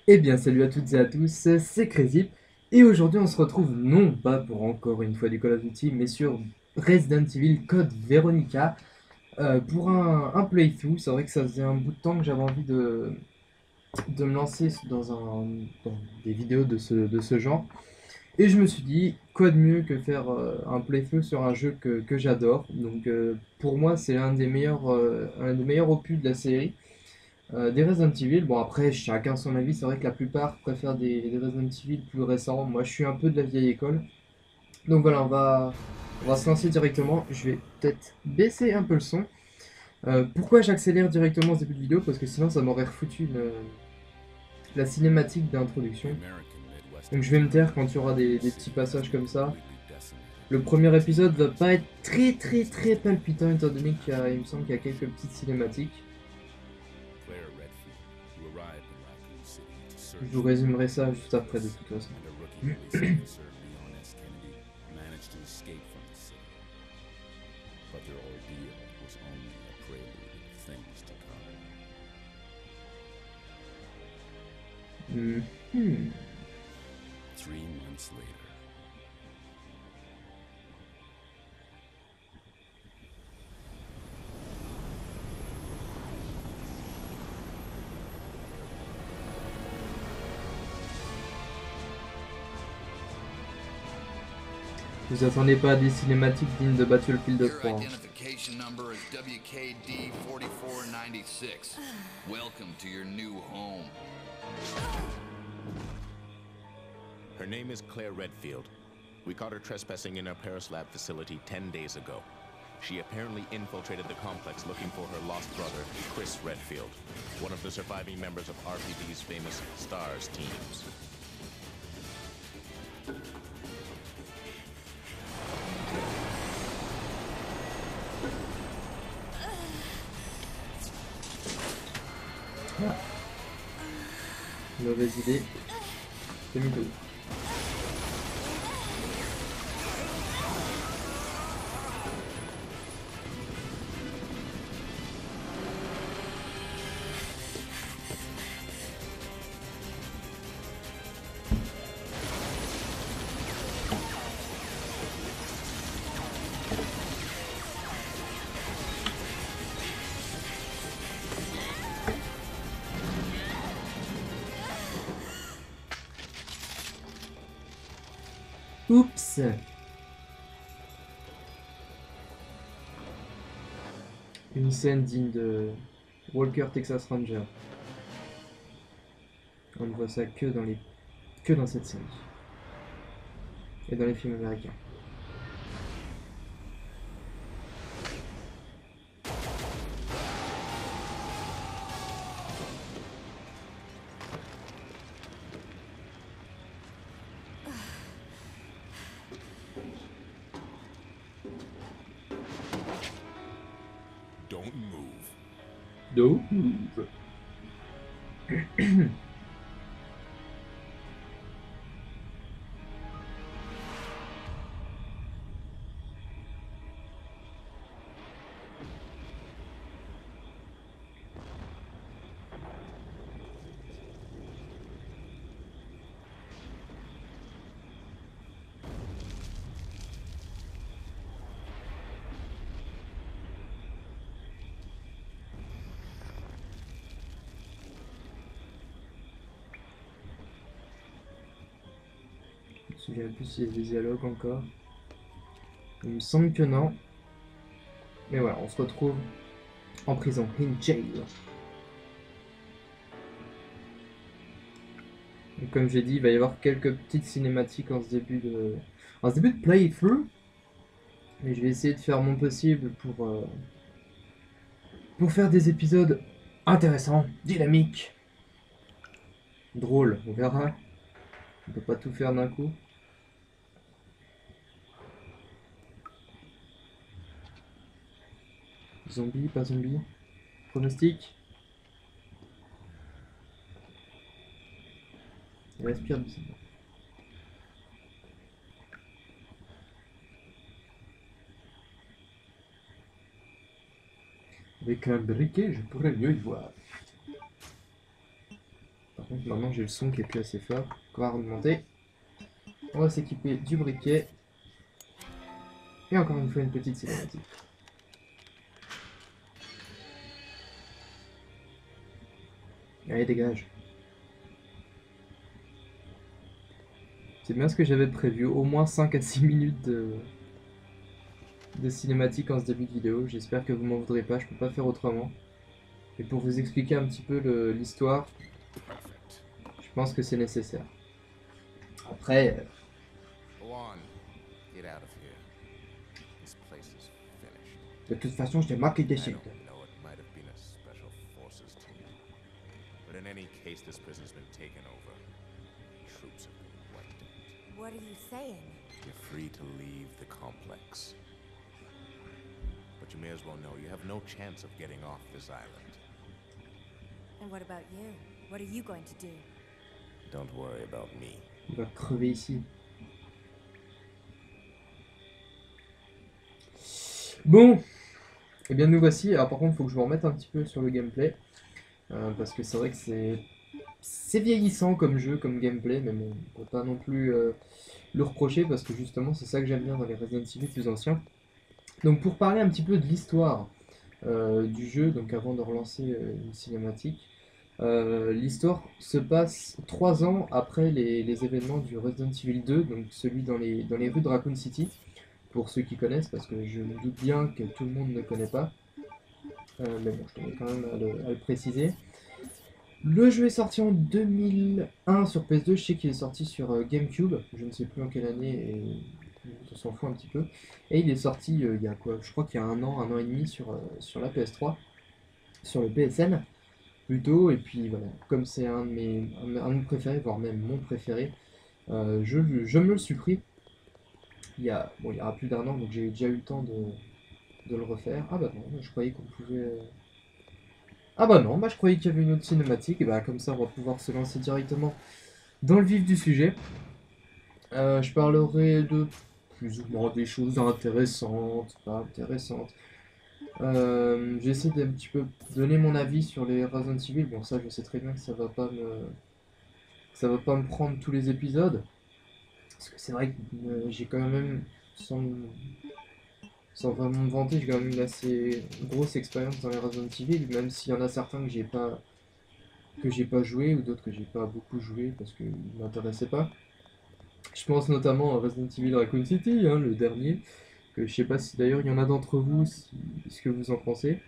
Eh bien, salut à toutes et à tous, c'est Crazy. Et aujourd'hui, on se retrouve non pas pour encore une fois du Call of Duty, mais sur Resident Evil Code Veronica pour un playthrough. C'est vrai que ça faisait un bout de temps que j'avais envie de me lancer dans des vidéos de ce genre. Et je me suis dit, quoi de mieux que faire un playthrough sur un jeu que j'adore. Donc, pour moi, c'est un des meilleurs opus de la série. Des Resident Evil, bon après chacun son avis, c'est vrai que la plupart préfèrent des Resident Evil plus récents, moi je suis un peu de la vieille école. Donc voilà, on va se lancer directement, je vais peut-être baisser un peu le son. Pourquoi j'accélère directement ce début de vidéo? Parce que sinon ça m'aurait refoutu la cinématique d'introduction. Donc je vais me taire quand il y aura des petits passages comme ça. Le premier épisode va pas être très très très palpitant étant donné il me semble qu'il y a quelques petites cinématiques. Je vous résumerai ça juste après de toute façon. Mhm. Vous attendez pas à des cinématiques dignes de Battlefield Your 3. identification number is WKD-4496. Welcome to your new home. Her name is Claire Redfield. We caught her trespassing in our Paris lab facility 10 days ago. She apparently infiltrated the complex looking for her lost brother, Chris Redfield, one of the surviving members of RPD's famous STARS teams. Ah, mauvaise idée. Demi-tour. Oups. Une scène digne de Walker Texas Ranger. On ne voit ça que dans cette série. Et dans les films américains. Don't move. Don't move. Je me souviens plus s'il y a des dialogues encore. Il me semble que non. Mais voilà, on se retrouve en prison, in jail. Et comme j'ai dit, il va y avoir quelques petites cinématiques en ce début de playthrough. Mais je vais essayer de faire mon possible pour faire des épisodes intéressants, dynamiques, drôles. On verra. On peut pas tout faire d'un coup. Zombie, pas zombie. Pronostic. Il respire bizarrement. Avec un briquet, je pourrais mieux y voir. Par contre, maintenant j'ai le son qui est plus assez fort. On va remonter. On va s'équiper du briquet. Et encore une fois une petite cinématique. Allez, dégage. C'est bien ce que j'avais prévu, au moins 5 à 6 minutes de cinématique en ce début de vidéo. J'espère que vous m'en voudrez pas, je peux pas faire autrement. Et pour vous expliquer un petit peu l'histoire, je pense que c'est nécessaire. Après, Go on. Get out of here. This place is finished. de toute façon, je t'ai marqué des I signes. don't know, it might have been a special forces team. But in any case, this prison's been taken over. Troops have been wiped out. What are you saying? You're free to leave the complex. But you may as well know you have no chance of getting off this island. And what about you? What are you going to do? Don't worry about me. Il va crever ici. Bon, et bien nous voici. Alors par contre, il faut que je me remette un petit peu sur le gameplay. Parce que c'est vrai que c'est vieillissant comme jeu, comme gameplay, mais bon, on peut pas non plus le reprocher parce que justement c'est ça que j'aime bien dans les Resident Evil plus anciens. Donc pour parler un petit peu de l'histoire du jeu, donc avant de relancer une cinématique, l'histoire se passe 3 ans après les événements du Resident Evil 2, donc celui dans les rues de Raccoon City, pour ceux qui connaissent, parce que je me doute bien que tout le monde ne connaît pas. Mais bon, je tenais quand même à le préciser. Le jeu est sorti en 2001 sur PS2, je sais qu'il est sorti sur GameCube, je ne sais plus en quelle année, et on s'en fout un petit peu. Et il est sorti il y a quoi, je crois qu'il y a un an et demi sur la PS3, sur le PSN plutôt, et puis voilà, comme c'est un de mes préférés, voire même mon préféré, je me le suis pris il y aura plus d'1 an, donc j'ai déjà eu le temps de le refaire. Ah bah non, je croyais qu'on pouvait... Ah bah non, je croyais qu'il y avait une autre cinématique, et bah comme ça on va pouvoir se lancer directement dans le vif du sujet. Je parlerai de plus ou moins des choses intéressantes, pas intéressantes. J'essaie d'un petit peu donner mon avis sur les Resident Evil. Bon, ça je sais très bien que ça va pas me prendre tous les épisodes. Parce que c'est vrai que j'ai quand même, sans vraiment me vanter, j'ai quand même une assez grosse expérience dans les Resident Evil, même s'il y en a certains que j'ai pas joué, ou d'autres que j'ai pas beaucoup joué parce qu'ils ne m'intéressaient pas. Je pense notamment à Resident Evil Raccoon City, hein, le dernier, que je sais pas si d'ailleurs il y en a d'entre vous, ce que vous en pensez.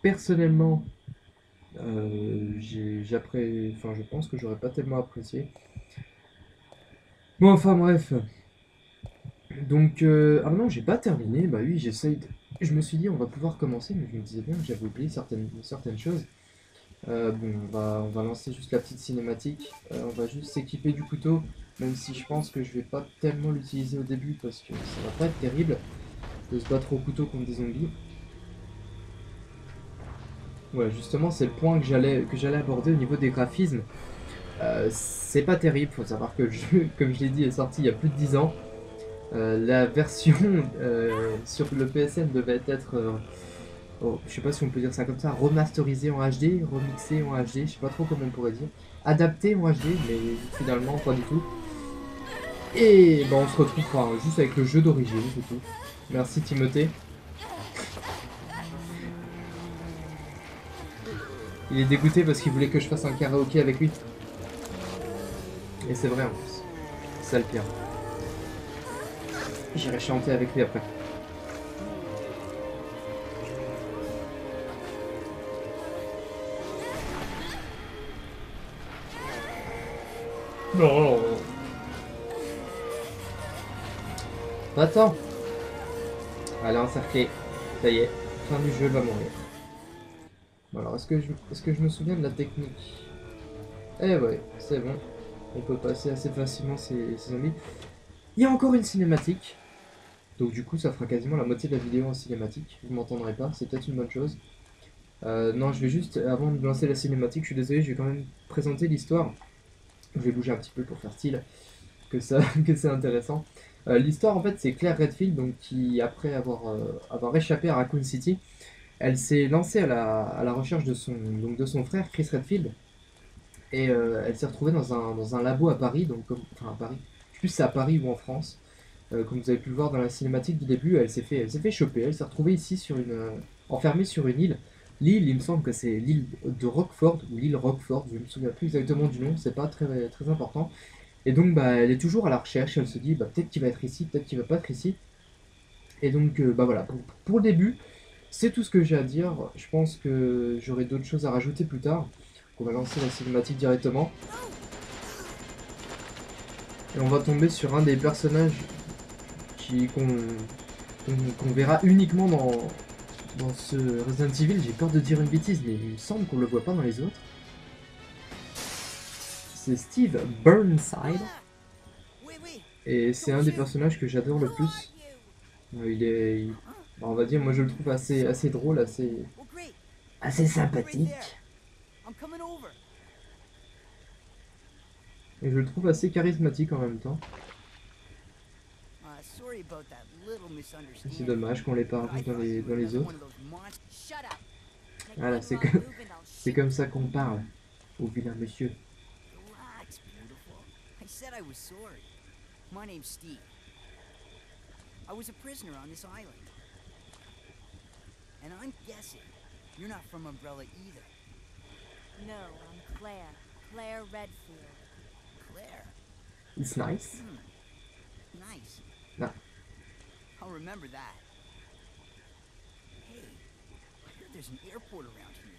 Personnellement, je pense que j'aurais pas tellement apprécié. Bon, enfin bref. Donc, ah non, j'ai pas terminé. Bah oui, je me suis dit, on va pouvoir commencer, mais je me disais bien que j'avais oublié certaines choses. Bon, on va lancer juste la petite cinématique. On va juste s'équiper du couteau, même si je pense que je vais pas tellement l'utiliser au début parce que ça va pas être terrible de se battre au couteau contre des zombies. Ouais, justement, c'est le point que j'allais aborder au niveau des graphismes. C'est pas terrible, faut savoir que le jeu, comme je l'ai dit, est sorti il y a plus de 10 ans. La version sur le PSN devait être, je sais pas si on peut dire ça comme ça, remasterisée en HD, remixée en HD, je sais pas trop comment on pourrait dire, adaptée en HD, mais finalement pas du tout. Et ben on se retrouve juste avec le jeu d'origine, c'est tout. Merci Timothée. Il est dégoûté parce qu'il voulait que je fasse un karaoké avec lui. Et c'est vrai en plus. C'est ça le pire. J'irai chanter avec lui après. Non. Attends. Allez, encerclé. Ça y est. Fin du jeu, il va mourir. Bon, alors, est-ce que je me souviens de la technique? Eh ouais, c'est bon. On peut passer assez facilement ces zombies. Il y a encore une cinématique. Donc du coup, ça fera quasiment la moitié de la vidéo en cinématique. Vous m'entendrez pas, c'est peut-être une bonne chose. Non, je vais juste, avant de lancer la cinématique, je suis désolé, je vais quand même présenter l'histoire. Je vais bouger un petit peu pour faire style, que c'est intéressant. L'histoire, en fait, c'est Claire Redfield, donc, qui, après avoir échappé à Raccoon City, elle s'est lancée à la recherche de son frère, Chris Redfield, Et elle s'est retrouvée dans un labo à Paris, donc enfin à Paris, je sais plus si c'est à Paris ou en France. Comme vous avez pu le voir dans la cinématique du début, elle s'est fait choper, elle s'est retrouvée ici sur enfermée sur une île. L'île, il me semble que c'est l'île de Rockford ou l'île Rockford, je me souviens plus exactement du nom, c'est pas très important. Et donc bah, elle est toujours à la recherche, elle se dit bah, peut-être qu'il va être ici, peut-être qu'il va pas être ici. Et donc bah voilà, pour le début, c'est tout ce que j'ai à dire. Je pense que j'aurai d'autres choses à rajouter plus tard. On va lancer la cinématique directement. Et on va tomber sur un des personnages qu'on verra uniquement dans ce Resident Evil. J'ai peur de dire une bêtise, mais il me semble qu'on le voit pas dans les autres. C'est Steve Burnside. Et c'est un des personnages que j'adore le plus. On va dire, moi je le trouve assez drôle, assez sympathique. Et je le trouve assez charismatique en même temps. C'est dommage qu'on l'ait pas revu dans les autres. Voilà, c'est comme ça qu'on parle au vilain monsieur. My name's Steve. I was a prisoner on this island. And I'm guessing you're not from Umbrella either. No, I'm Claire. Claire Redfield. Claire? It's nice. Nice. No. I'll remember that. Hey, I heard there's an airport around here.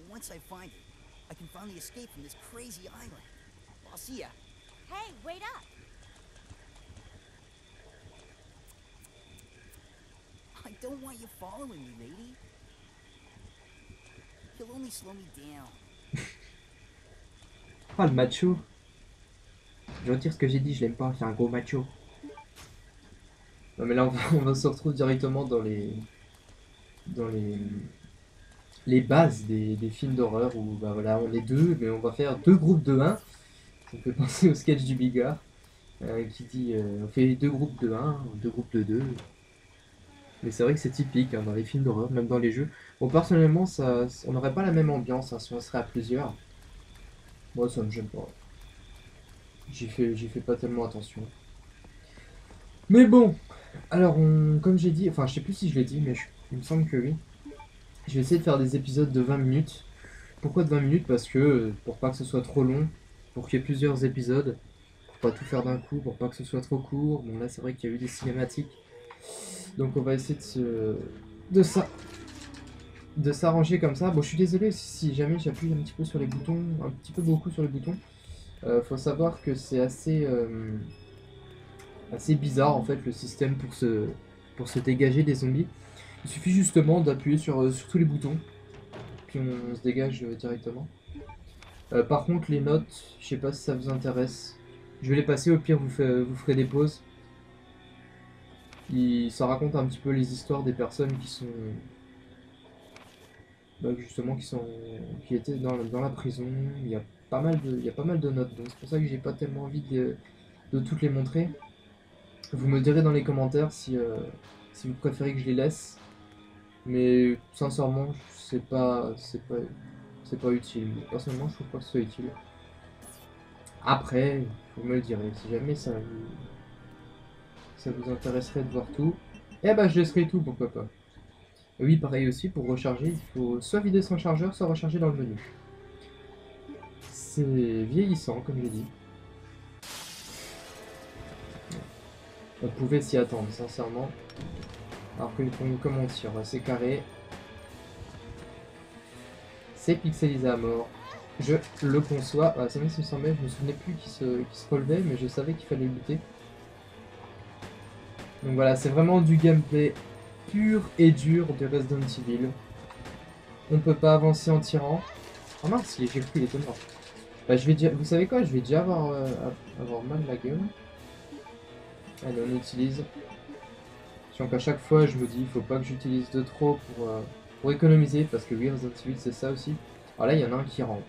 Once I find it, I can finally escape from this crazy island. I'll see ya. Hey, wait up! I don't want you following me, lady. You'll only slow me down. Ah, le macho. Je retire ce que j'ai dit, je l'aime pas, c'est un gros macho. Non mais là on va se retrouver directement dans les bases des films d'horreur où bah voilà on est deux mais on va faire deux groupes de 1. Ça me fait penser au sketch du Bigard qui dit on fait deux groupes de 1, deux groupes de 2. Mais c'est vrai que c'est typique hein, dans les films d'horreur, même dans les jeux. Bon personnellement on n'aurait pas la même ambiance hein, si on serait à plusieurs. Moi ça me gêne pas. J'y fais pas tellement attention. Mais bon, alors comme j'ai dit, enfin je sais plus si je l'ai dit, mais il me semble que oui. Je vais essayer de faire des épisodes de 20 minutes. Pourquoi de 20 minutes? Parce que pour pas que ce soit trop long, pour qu'il y ait plusieurs épisodes, pour pas tout faire d'un coup, pour pas que ce soit trop court. Bon là c'est vrai qu'il y a eu des cinématiques. Donc on va essayer de s'arranger comme ça. Bon je suis désolé si jamais j'appuie un petit peu sur les boutons, un petit peu beaucoup sur les boutons. Faut savoir que c'est assez bizarre en fait le système pour se dégager des zombies. Il suffit justement d'appuyer sur tous les boutons, puis on se dégage directement. Par contre les notes, je sais pas si ça vous intéresse. Je vais les passer, au pire vous ferez des pauses. Ça raconte un petit peu les histoires des personnes qui sont... Bah, justement qui étaient dans la prison. Il y a pas mal de notes, donc c'est pour ça que j'ai pas tellement envie de toutes les montrer. Vous me direz dans les commentaires si vous préférez que je les laisse. Mais sincèrement, c'est pas utile. Personnellement, je trouve pas que ce soit utile. Après, vous me le direz. Si jamais ça vous intéresserait de voir tout, eh ben je laisserai tout, pourquoi pas. Et oui, pareil aussi, pour recharger, il faut soit vider son chargeur, soit recharger dans le menu. C'est vieillissant, comme je dit. On pouvait s'y attendre, sincèrement. Alors que comme on tire, c'est carré. C'est pixelisé à mort. Je le conçois. Ah, c'est vrai que ça me semblait, je me souvenais plus qu'il se relevait, mais je savais qu'il fallait lutter. Donc voilà, c'est vraiment du gameplay pur et dur de Resident Evil. On peut pas avancer en tirant. Oh mince, j'ai cru qu'il était mort. Bah, vous savez quoi, je vais déjà avoir mal à la gueule. Allez, on utilise. Donc à chaque fois, je me dis, il faut pas que j'utilise de trop pour économiser, parce que oui, Resident Evil, c'est ça aussi. Alors là, il y en a un qui rentre.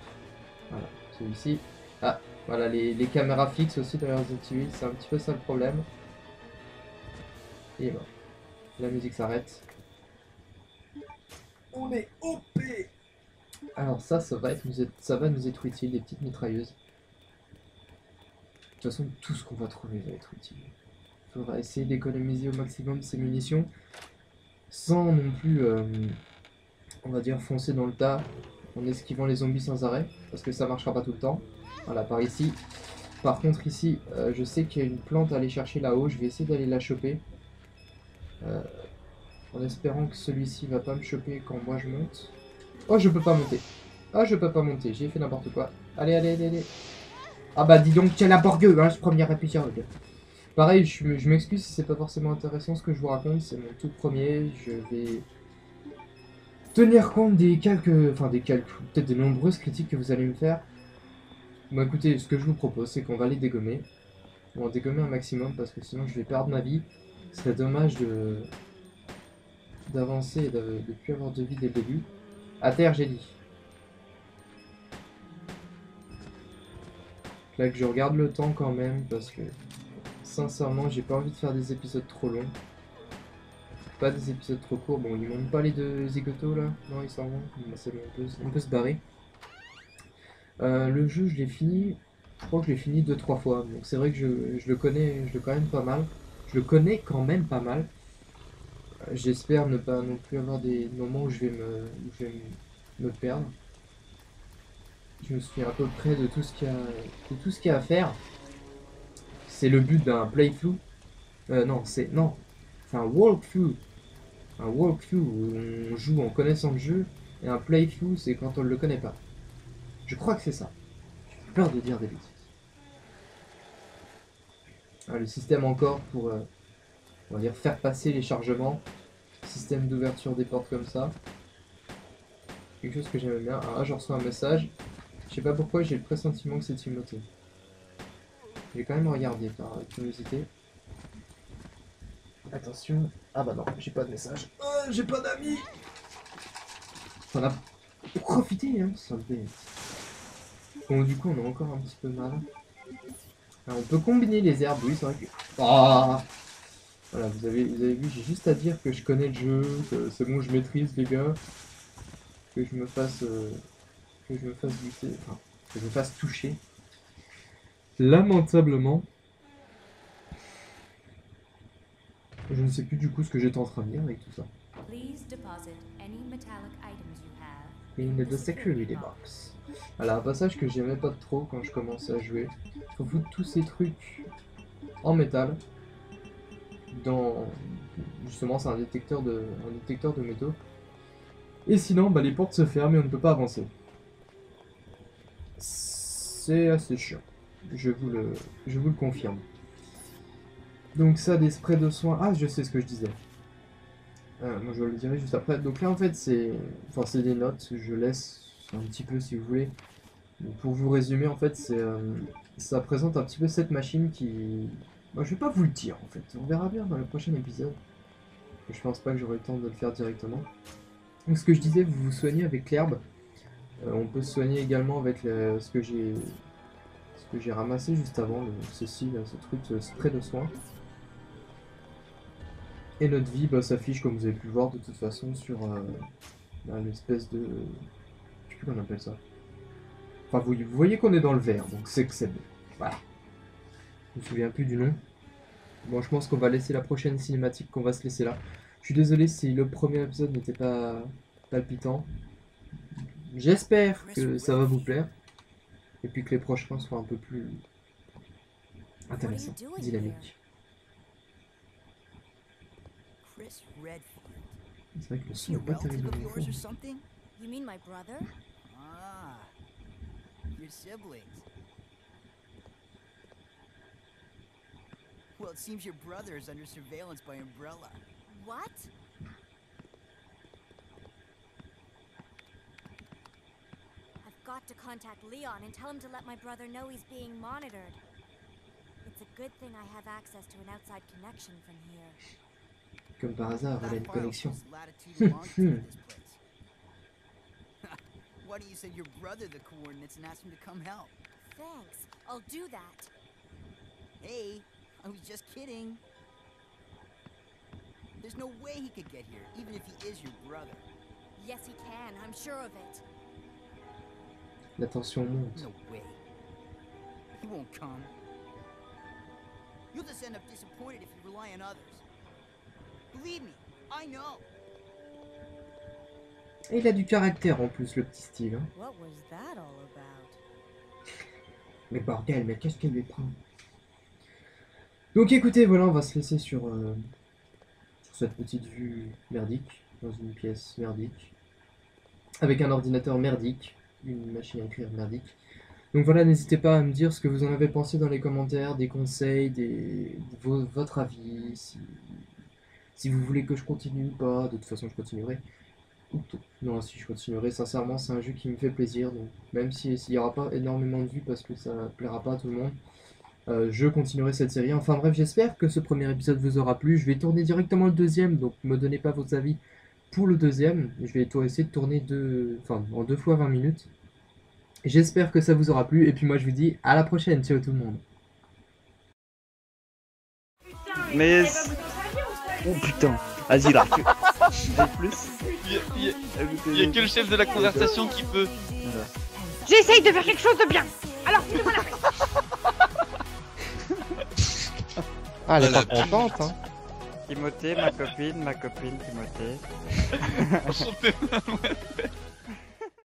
Voilà, celui-ci. Ah, voilà, les caméras fixes aussi dans Resident Evil, c'est un petit peu ça le problème. Et bon, la musique s'arrête. On est OP. Alors ça va nous être utile, les petites mitrailleuses. De toute façon, tout ce qu'on va trouver va être utile. Il faudra essayer d'économiser au maximum ses munitions, sans non plus, on va dire, foncer dans le tas, en esquivant les zombies sans arrêt, parce que ça marchera pas tout le temps. Voilà, par ici. Par contre, ici, je sais qu'il y a une plante à aller chercher là-haut, je vais essayer d'aller la choper. En espérant que celui-ci va pas me choper quand moi je monte. Oh, je peux pas monter. Ah, je peux pas monter, j'ai fait n'importe quoi. Allez, allez, allez, allez. Ah bah dis donc, quel aborgueux, hein, ce premier épisode. Pareil, je m'excuse si c'est pas forcément intéressant ce que je vous raconte, c'est mon tout premier, je vais tenir compte des peut-être des nombreuses critiques que vous allez me faire. Bon écoutez, ce que je vous propose, c'est qu'on va les dégommer. On va en dégommer un maximum, parce que sinon je vais perdre ma vie. Ce serait dommage d'avancer et de ne plus avoir de vie dès le début. À terre, j'ai dit. Là que je regarde le temps quand même, parce que sincèrement, j'ai pas envie de faire des épisodes trop longs. Pas des épisodes trop courts. Bon, ils montent pas les deux zigotos là. Non, ils s'en vont. Bon, c'est bon, on peut se barrer. Le jeu, je l'ai fini. Je crois que je l'ai fini 2-3 fois. Donc c'est vrai que je le connais, quand même pas mal. Je le connais quand même pas mal. J'espère ne pas non plus avoir des moments où je vais me perdre. Je me souviens à peu près de tout ce qu'il y a à faire. C'est le but d'un playthrough. Non, c'est un walkthrough. Un walkthrough où on joue en connaissant le jeu. Et un playthrough, c'est quand on ne le connaît pas. Je crois que c'est ça. J'ai peur de dire des bêtises. Ah, le système encore pour, on va dire, faire passer les chargements. Système d'ouverture des portes comme ça. Quelque chose que j'aime bien. Ah, je reçois un message. Je sais pas pourquoi, j'ai le pressentiment que c'est Timothée. Je vais quand même regarder par curiosité. Attention. Ah bah non, j'ai pas de message. Oh, j'ai pas d'amis. T'en as profité, hein, ça me fait. Bon, du coup, on a encore un petit peu mal. Alors, on peut combiner les herbes, oui, c'est vrai que... Ah, voilà, vous avez vu, j'ai juste à dire que je connais le jeu, que c'est bon, je maîtrise, les gars. Que je me fasse buter, enfin, que je me fasse toucher. Lamentablement. Je ne sais plus du coup ce que j'étais en train de dire avec tout ça. In the security box. Alors un passage que j'aimais pas trop quand je commençais à jouer. Il faut foutre tous ces trucs en métal. Dans... Justement c'est un détecteur de métaux. Et sinon bah, les portes se ferment et on ne peut pas avancer. C'est assez chiant. Je vous le confirme. Donc ça, des sprays de soins... Ah, je sais ce que je disais. Moi, je le dirai juste après. Donc là, en fait, c'est des notes. Je laisse un petit peu, si vous voulez. Donc, pour vous résumer, en fait, ça présente un petit peu cette machine qui... Moi, je vais pas vous le dire, en fait. On verra bien dans le prochain épisode. Je pense pas que j'aurai le temps de le faire directement. Donc, ce que je disais, vous vous soignez avec l'herbe. On peut se soigner également avec ce que j'ai ramassé juste avant, ce truc, ce spray de soins. Et notre vie s'affiche, comme vous avez pu le voir, de toute façon, sur l'espèce de... Je sais plus comment on appelle ça. Enfin, vous voyez qu'on est dans le vert, donc c'est que c'est bon. Voilà. Je me souviens plus du nom. Bon, je pense qu'on va laisser la prochaine cinématique, qu'on va se laisser là. Je suis désolé si le premier épisode n'était pas palpitant. J'espère que ça va vous plaire. Et puis que les prochains seront un peu plus intéressants, dynamiques. Chris Redfield. C'est vrai que le Is son he a n'est pas relative terriblement of yours fort. or something? You mean my brother? Ah, your siblings. Well, it seems your brother is under surveillance by Umbrella. What? I've got to contact Leon and tell him to let my brother know he's being monitored. It's a good thing I have access to an outside connection from here. Comme par hasard, elle a une That file connexion. shows latitude and longitude of this place. Why don't you send your brother the coordinates and ask him to come help? Thanks. I'll do that. Hey, I was just kidding. There's no way he could get here, even if he is your brother. Yes, he can. I'm sure of it. La tension monte. No way. He won't come. You'll just end up disappointed if you rely on others. Believe me, I know. Et il a du caractère en plus, le petit Steve. Hein. What was that all about? Mais bordel, mais qu'est-ce qu'elle lui prend? Donc écoutez, voilà, on va se laisser sur cette petite vue merdique, dans une pièce merdique, avec un ordinateur merdique, une machine à écrire merdique. Donc voilà, n'hésitez pas à me dire ce que vous en avez pensé dans les commentaires, des conseils, votre avis, si vous voulez que je continue ou pas. De toute façon, je continuerai. Non, si je continuerai, sincèrement, c'est un jeu qui me fait plaisir. Donc même s'il n'y aura pas énormément de vues parce que ça plaira pas à tout le monde, je continuerai cette série. Enfin bref, j'espère que ce premier épisode vous aura plu. Je vais tourner directement le deuxième, donc ne me donnez pas vos avis pour le deuxième. Je vais essayer de tourner en 2 fois 20 minutes. J'espère que ça vous aura plu, et puis moi je vous dis à la prochaine. Ciao tout le monde. Mais... Oh putain, vas-y là. Plus. Il y a que le chef de la conversation qui peut. J'essaye de faire quelque chose de bien. Alors, fais-moi la paix. Ah, elle est pas contente, hein. Timothée, ma copine, Timothée. Enchanté, ouais.